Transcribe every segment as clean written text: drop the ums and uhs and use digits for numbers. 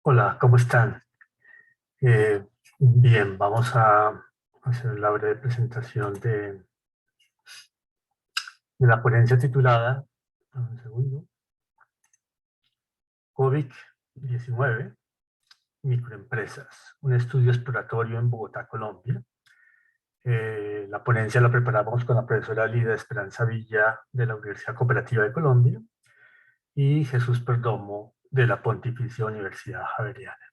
Hola, ¿cómo están? Eh, Bien, vamos a hacer la breve presentación de la ponencia titulada, un segundo, COVID-19, microempresas, un estudio exploratorio en Bogotá, Colombia. La ponencia la preparamos con la profesora Lida Esperanza Villa de la Universidad Cooperativa de Colombia y Jesús Perdomo de la Pontificia Universidad Javeriana.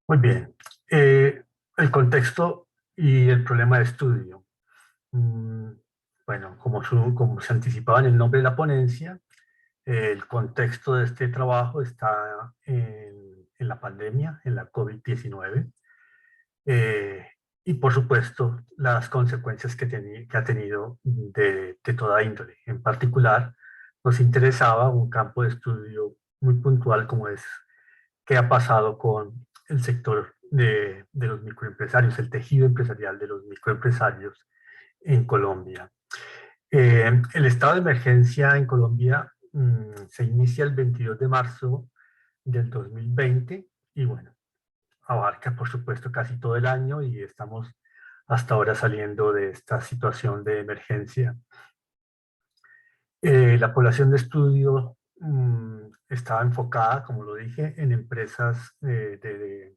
Muy bien. El contexto y el problema de estudio. Mm, Bueno, como se anticipaba en el nombre de la ponencia, el contexto de este trabajo está en la pandemia, en la COVID-19, eh, y por supuesto las consecuencias que ha tenido de toda índole. En particular, nos interesaba un campo de estudio muy puntual como es qué ha pasado con el sector de los microempresarios, el tejido empresarial de los microempresarios en Colombia. El estado de emergencia en Colombia se inicia el 22 de marzo del 2020 y bueno, abarca por supuesto casi todo el año y estamos hasta ahora saliendo de esta situación de emergencia. La población de estudio estaba enfocada, como lo dije, en empresas de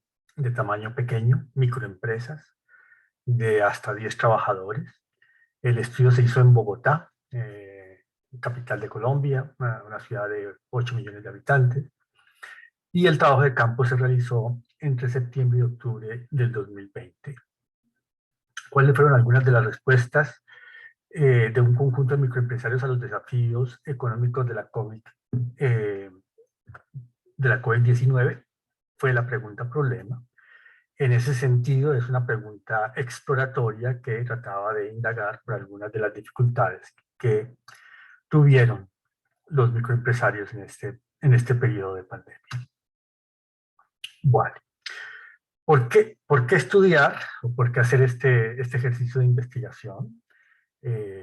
tamaño pequeño, microempresas, de hasta 10 trabajadores. El estudio se hizo en Bogotá, capital de Colombia, una ciudad de 8 millones de habitantes, y el trabajo de campo se realizó entre septiembre y octubre del 2020. ¿Cuáles fueron algunas de las respuestas de un conjunto de microempresarios a los desafíos económicos eh, de la COVID-19? Fue la pregunta problema. En ese sentido, es una pregunta exploratoria que trataba de indagar por algunas de las dificultades que tuvieron los microempresarios en este periodo de pandemia. Bueno, por qué estudiar o por qué hacer este ejercicio de investigación?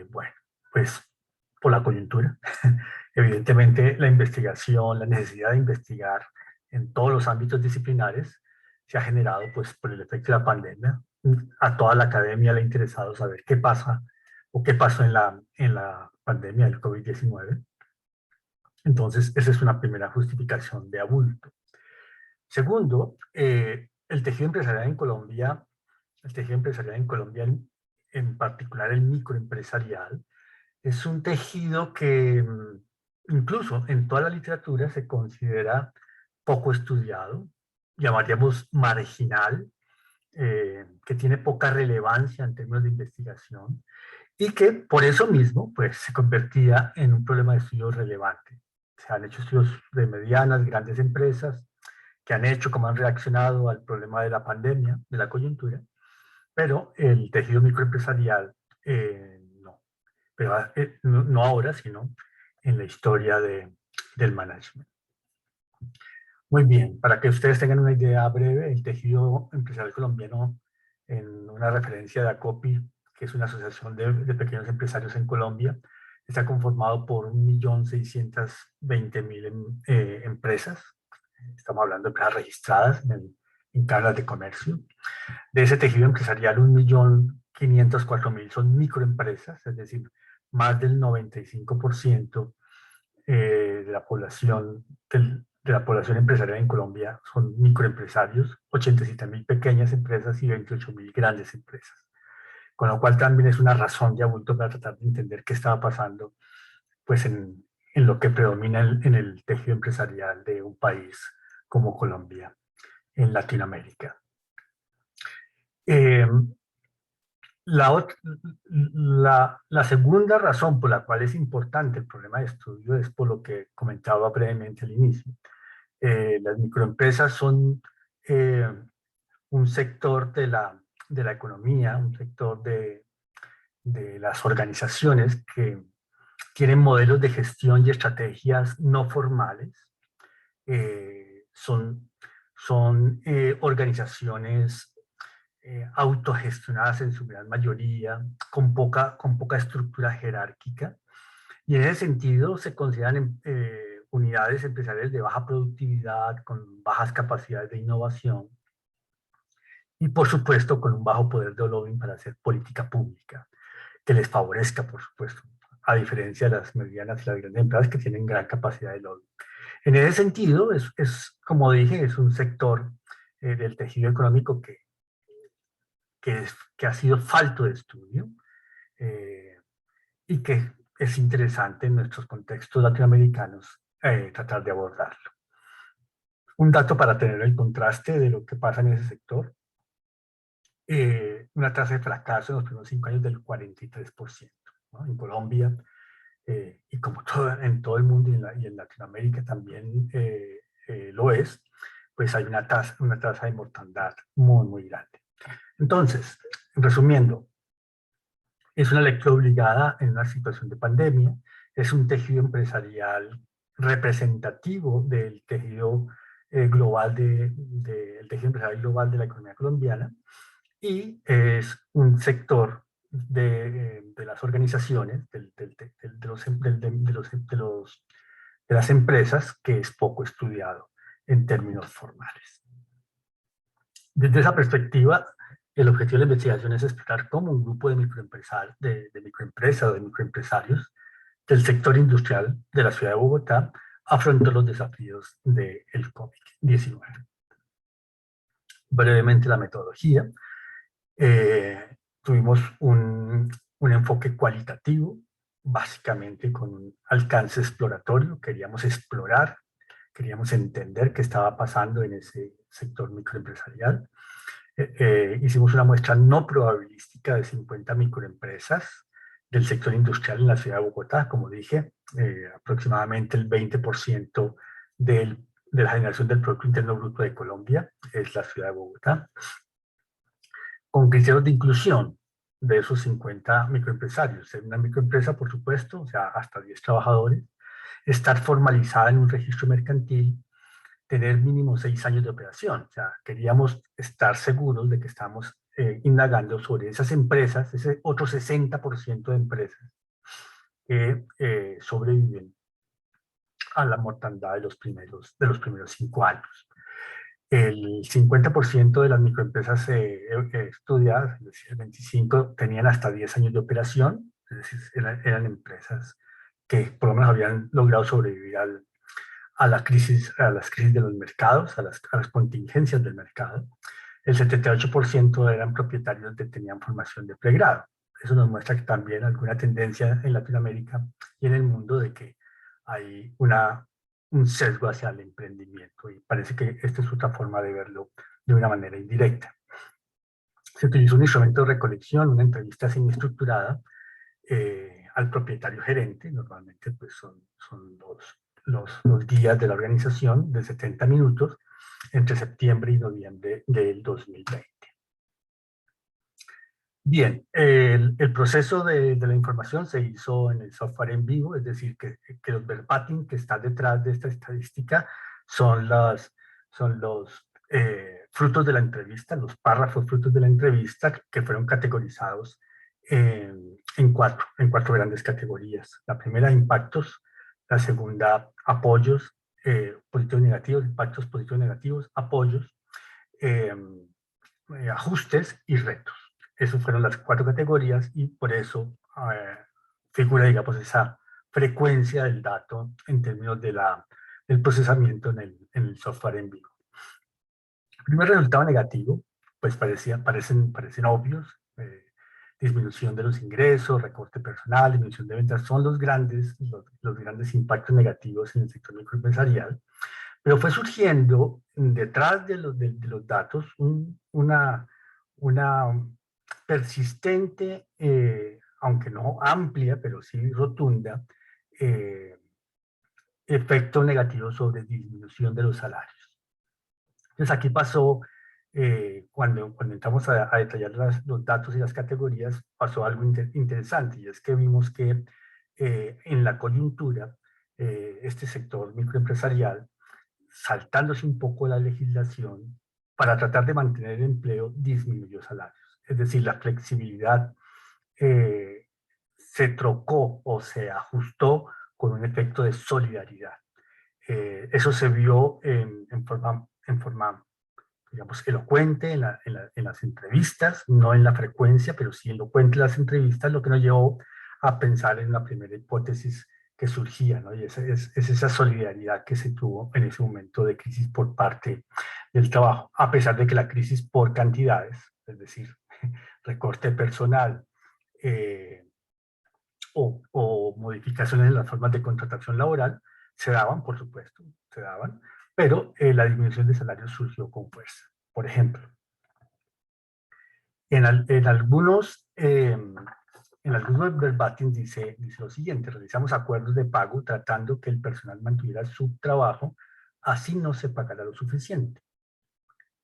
Bueno, pues por la coyuntura. Evidentemente, la investigación, la necesidad de investigar en todos los ámbitos disciplinares se ha generado pues, por el efecto de la pandemia. A toda la academia le ha interesado saber qué pasa o qué pasó en la pandemia del COVID-19. Entonces, esa es una primera justificación de abulto. Segundo, el tejido empresarial en Colombia, en particular el microempresarial, es un tejido que incluso en toda la literatura se considera poco estudiado, llamaríamos marginal, que tiene poca relevancia en términos de investigación y que por eso mismo pues, se convertía en un problema de estudio relevante. Se han hecho estudios de medianas, grandes empresas que han hecho, cómo han reaccionado al problema de la pandemia, de la coyuntura, pero el tejido microempresarial no. Pero no ahora, sino en la historia del management. Muy bien, para que ustedes tengan una idea breve, el tejido empresarial colombiano, en una referencia de ACOPI, que es una asociación de pequeños empresarios en Colombia, está conformado por 1.620.000 empresas. Estamos hablando de empresas registradas en cámaras de comercio. De ese tejido empresarial, 1.504.000 son microempresas, es decir, más del 95% de la población de la población empresarial en Colombia son microempresarios, 87.000 pequeñas empresas y 28.000 grandes empresas. Con lo cual también es una razón de abulto para tratar de entender qué estaba pasando pues, en lo que predomina en el tejido empresarial de un país como Colombia, en Latinoamérica. Eh, la segunda razón por la cual es importante el problema de estudio es por lo que comentaba brevemente al inicio. Las microempresas son eh, un sector de la economía, un sector de las organizaciones que tienen modelos de gestión y estrategias no formales. Son organizaciones autogestionadas en su gran mayoría, con poca estructura jerárquica, y en ese sentido se consideran unidades empresariales de baja productividad, con bajas capacidades de innovación y, por supuesto, con un bajo poder de lobbying para hacer política pública que les favorezca, por supuesto, a diferencia de las medianas y las grandes empresas que tienen gran capacidad de lobby. En ese sentido, como dije, es un sector del tejido económico que ha sido falto de estudio y que es interesante en nuestros contextos latinoamericanos tratar de abordarlo. Un dato para tener el contraste de lo que pasa en ese sector: una tasa de fracaso en los primeros 5 años del 43%, ¿no? En Colombia, y como en todo el mundo y en Latinoamérica también lo es, pues hay una tasa de mortandad muy, muy grande. Entonces, resumiendo, es una lectura obligada en una situación de pandemia, es un tejido empresarial representativo del tejido global del tejido empresarial global de la economía colombiana, y es un sector de las organizaciones, de las empresas, que es poco estudiado en términos formales. Desde esa perspectiva, el objetivo de la investigación es explorar cómo un grupo de microempresas o de microempresarios del sector industrial de la ciudad de Bogotá afrontó los desafíos del COVID-19. Brevemente la metodología. Tuvimos un enfoque cualitativo, básicamente con un alcance exploratorio. Queríamos explorar, queríamos entender qué estaba pasando en ese sector microempresarial. Hicimos una muestra no probabilística de 50 microempresas del sector industrial en la ciudad de Bogotá. Como dije, aproximadamente el 20% de la generación del Producto Interno Bruto de Colombia es la ciudad de Bogotá, con criterios de inclusión de esos 50 microempresarios. En una microempresa, por supuesto, o sea, hasta 10 trabajadores, estar formalizada en un registro mercantil, tener mínimo 6 años de operación. O sea, queríamos estar seguros de que estamos indagando sobre esas empresas, ese otro 60% de empresas que sobreviven a la mortandad de los primeros 5 años. El 50% de las microempresas estudiadas, es decir, el 25%, tenían hasta 10 años de operación, es decir, eran empresas que por lo menos habían logrado sobrevivir a las crisis de los mercados, a las contingencias del mercado. El 78% eran propietarios que tenían formación de pregrado. Eso nos muestra que también alguna tendencia en Latinoamérica y en el mundo de que hay un sesgo hacia el emprendimiento, y parece que esta es otra forma de verlo de una manera indirecta. Se utilizó un instrumento de recolección, una entrevista semiestructurada al propietario gerente. Normalmente pues son los días de la organización de 70 minutos entre septiembre y noviembre del 2020. Bien, el proceso de la información se hizo en el software en vivo, es decir, que los verbatim que están detrás de esta estadística son los frutos de la entrevista, los párrafos frutos de la entrevista, que fueron categorizados en cuatro grandes categorías. La primera, impactos; la segunda, apoyos, positivos y negativos; impactos positivos y negativos; apoyos, ajustes y retos. Esas fueron las 4 categorías, y por eso figura, digamos, esa frecuencia del dato en términos del procesamiento en el software en vivo. El primer resultado negativo, pues parecen obvios: disminución de los ingresos, recorte personal, disminución de ventas, son los grandes impactos negativos en el sector microempresarial. Pero fue surgiendo detrás de los datos una persistente, aunque no amplia, pero sí rotunda, efecto negativo sobre disminución de los salarios. Entonces aquí pasó, cuando entramos a detallar los datos y las categorías, pasó algo interesante, y es que vimos que en la coyuntura, este sector microempresarial, saltándose un poco la legislación para tratar de mantener el empleo, disminuyó salarios. Es decir, la flexibilidad se trocó o se ajustó con un efecto de solidaridad. Eso se vio en forma, digamos, elocuente en las entrevistas, no en la frecuencia, pero sí elocuente en las entrevistas, lo que nos llevó a pensar en la primera hipótesis que surgía, ¿no? Y es esa solidaridad que se tuvo en ese momento de crisis por parte del trabajo, a pesar de que la crisis por cantidades, es decir, recorte personal, eh, o modificaciones en las formas de contratación laboral, se daban, por supuesto, se daban, pero la disminución de salarios surgió con fuerza. Por ejemplo, en algunos verbatim dice lo siguiente: realizamos acuerdos de pago tratando que el personal mantuviera su trabajo, así no se pagará lo suficiente.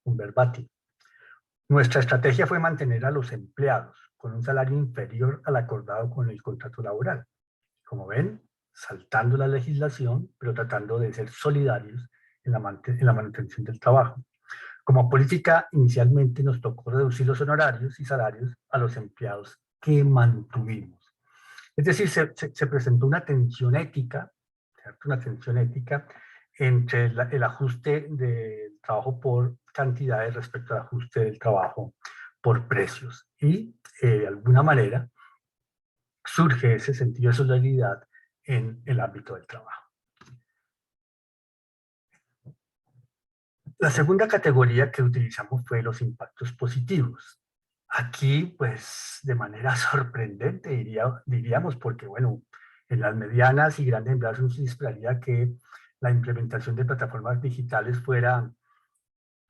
Un verbatim. Nuestra estrategia fue mantener a los empleados con un salario inferior al acordado con el contrato laboral. Como ven, saltando la legislación, pero tratando de ser solidarios en la manutención del trabajo. Como política, inicialmente nos tocó reducir los honorarios y salarios a los empleados que mantuvimos. Es decir, se presentó una tensión ética, ¿cierto? Una tensión ética entre el ajuste del trabajo por cantidades respecto al ajuste del trabajo por precios. Y de alguna manera surge ese sentido de solidaridad en el ámbito del trabajo. La segunda categoría que utilizamos fue los impactos positivos. Aquí, pues, de manera sorprendente, diríamos, porque, bueno, en las medianas y grandes empresas uno se esperaría que la implementación de plataformas digitales fuera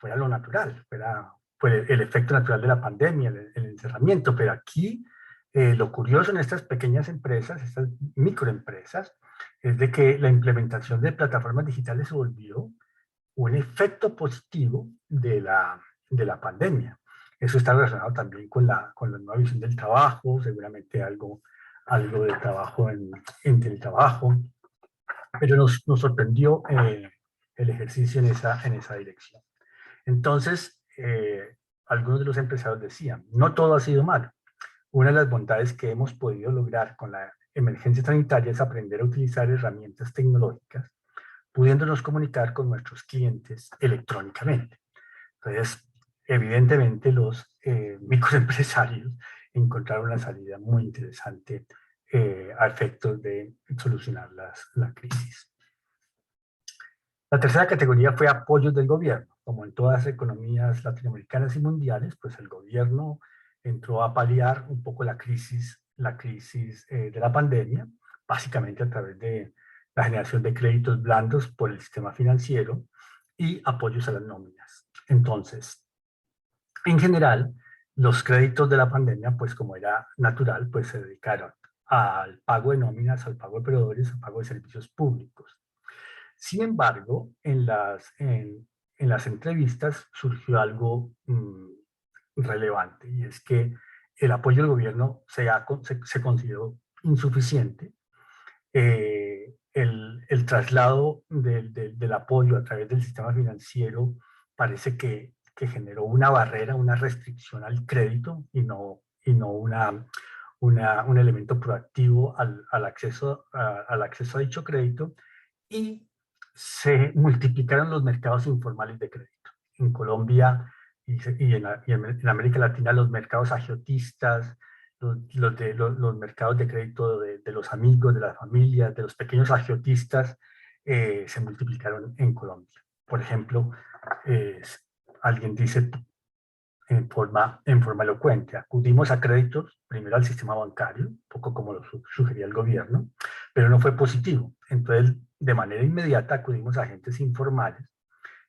lo natural, fuera el efecto natural de la pandemia, el encerramiento, pero aquí lo curioso en estas pequeñas empresas, estas microempresas, es de que la implementación de plataformas digitales se volvió un efecto positivo de la pandemia. Eso está relacionado también con la nueva visión del trabajo, seguramente algo de trabajo en teletrabajo, pero nos sorprendió el ejercicio en esa dirección. Entonces, algunos de los empresarios decían, no todo ha sido malo. Una de las bondades que hemos podido lograr con la emergencia sanitaria es aprender a utilizar herramientas tecnológicas, pudiéndonos comunicar con nuestros clientes electrónicamente. Entonces, evidentemente los microempresarios encontraron una salida muy interesante a efectos de solucionar la crisis. La tercera categoría fue apoyos del gobierno. Como en todas las economías latinoamericanas y mundiales, pues el gobierno entró a paliar un poco la crisis de la pandemia, básicamente a través de la generación de créditos blandos por el sistema financiero y apoyos a las nóminas. Entonces, en general, los créditos de la pandemia, pues como era natural, pues se dedicaron al pago de nóminas, al pago de proveedores, al pago de servicios públicos. Sin embargo, en las entrevistas surgió algo relevante, y es que el apoyo del gobierno se consideró insuficiente. El traslado del apoyo a través del sistema financiero parece que generó una barrera, una restricción al crédito y no un elemento proactivo al acceso a dicho crédito, y se multiplicaron los mercados informales de crédito. En Colombia en América Latina, los mercados agiotistas, los mercados de crédito de los amigos, de las familias, de los pequeños agiotistas, se multiplicaron en Colombia. Por ejemplo, alguien dice en forma elocuente, acudimos a créditos, primero al sistema bancario, un poco como lo sugería el gobierno, pero no fue positivo. Entonces, de manera inmediata acudimos a agentes informales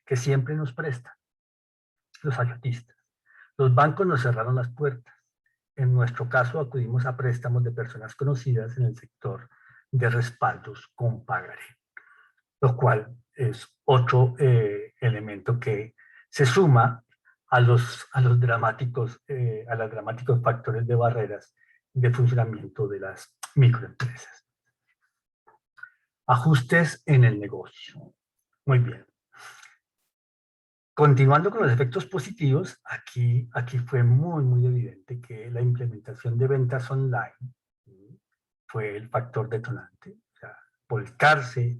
que siempre nos prestan, los agiotistas. Los bancos nos cerraron las puertas. En nuestro caso, acudimos a préstamos de personas conocidas en el sector de respaldos con pagaré, lo cual es otro elemento que se suma a los dramáticos factores de barreras de funcionamiento de las microempresas. Ajustes en el negocio. Muy bien. Continuando con los efectos positivos, aquí fue muy evidente que la implementación de ventas online fue el factor detonante. O sea, volcarse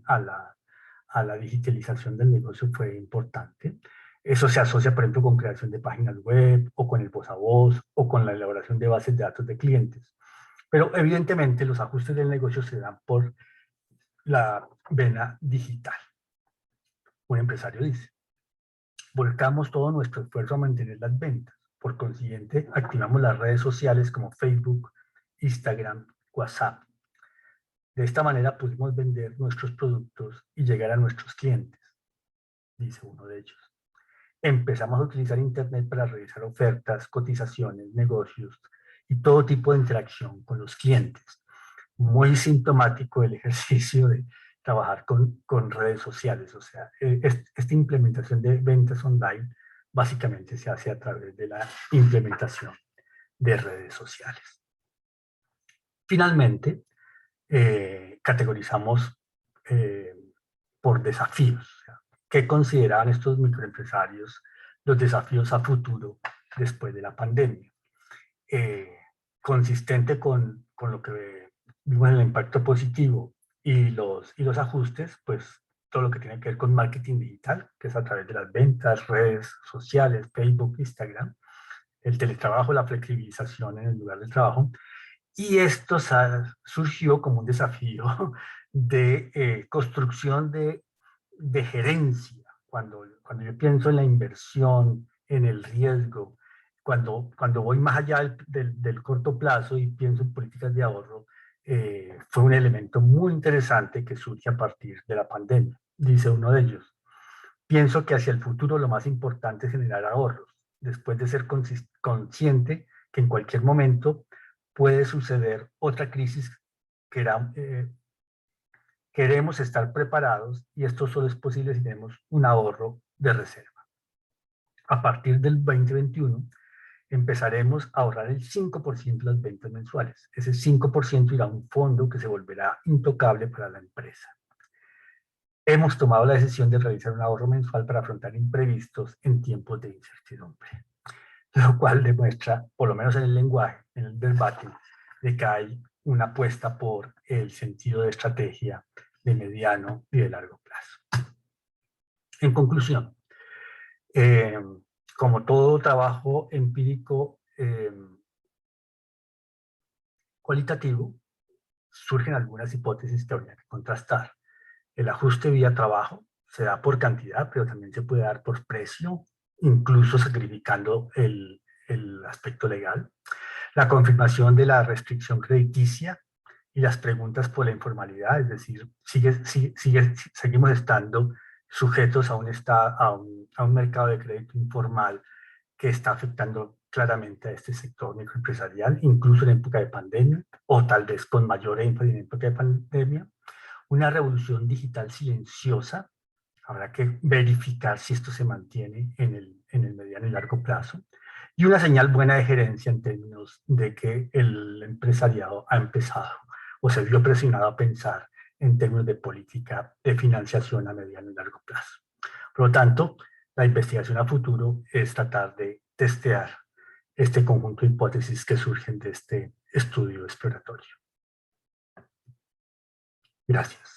a la digitalización del negocio fue importante. Eso se asocia, por ejemplo, con creación de páginas web, o con el voz a voz, o con la elaboración de bases de datos de clientes. Pero evidentemente los ajustes del negocio se dan por la vena digital. Un empresario dice: volcamos todo nuestro esfuerzo a mantener las ventas. Por consiguiente, activamos las redes sociales como Facebook, Instagram, WhatsApp. De esta manera pudimos vender nuestros productos y llegar a nuestros clientes, dice uno de ellos. Empezamos a utilizar Internet para realizar ofertas, cotizaciones, negocios y todo tipo de interacción con los clientes. Muy sintomático el ejercicio de trabajar con redes sociales. O sea, esta implementación de ventas online básicamente se hace a través de la implementación de redes sociales. Finalmente, categorizamos por desafíos. O sea, ¿qué consideraban estos microempresarios los desafíos a futuro después de la pandemia? Consistente con lo que vimos en el impacto positivo y los ajustes, pues todo lo que tiene que ver con marketing digital, que es a través de las ventas, redes sociales, Facebook, Instagram, el teletrabajo, la flexibilización en el lugar de trabajo. Y esto surgió como un desafío de construcción de gerencia. Cuando yo pienso en la inversión, en el riesgo, cuando voy más allá del corto plazo y pienso en políticas de ahorro, fue un elemento muy interesante que surge a partir de la pandemia. Dice uno de ellos: pienso que hacia el futuro lo más importante es generar ahorros, después de ser consciente que en cualquier momento puede suceder otra crisis. Queremos estar preparados y esto solo es posible si tenemos un ahorro de reserva. A partir del 2021 empezaremos a ahorrar el 5% de las ventas mensuales. Ese 5% irá a un fondo que se volverá intocable para la empresa. Hemos tomado la decisión de realizar un ahorro mensual para afrontar imprevistos en tiempos de incertidumbre. Lo cual demuestra, por lo menos en el lenguaje, en el debate, de que hay una apuesta por el sentido de estrategia de mediano y de largo plazo. En conclusión, como todo trabajo empírico cualitativo, surgen algunas hipótesis que habría que contrastar. El ajuste vía trabajo se da por cantidad, pero también se puede dar por precio, incluso sacrificando el aspecto legal. La confirmación de la restricción crediticia y las preguntas por la informalidad, es decir, seguimos estando sujetos a un mercado de crédito informal que está afectando claramente a este sector microempresarial, incluso en época de pandemia, o tal vez con mayor énfasis en época de pandemia. Una revolución digital silenciosa, habrá que verificar si esto se mantiene en el mediano y largo plazo, y una señal buena de gerencia en términos de que el empresariado ha empezado o se vio presionado a pensar en términos de política de financiación a mediano y largo plazo. Por lo tanto, la investigación a futuro es tratar de testear este conjunto de hipótesis que surgen de este estudio exploratorio. Gracias.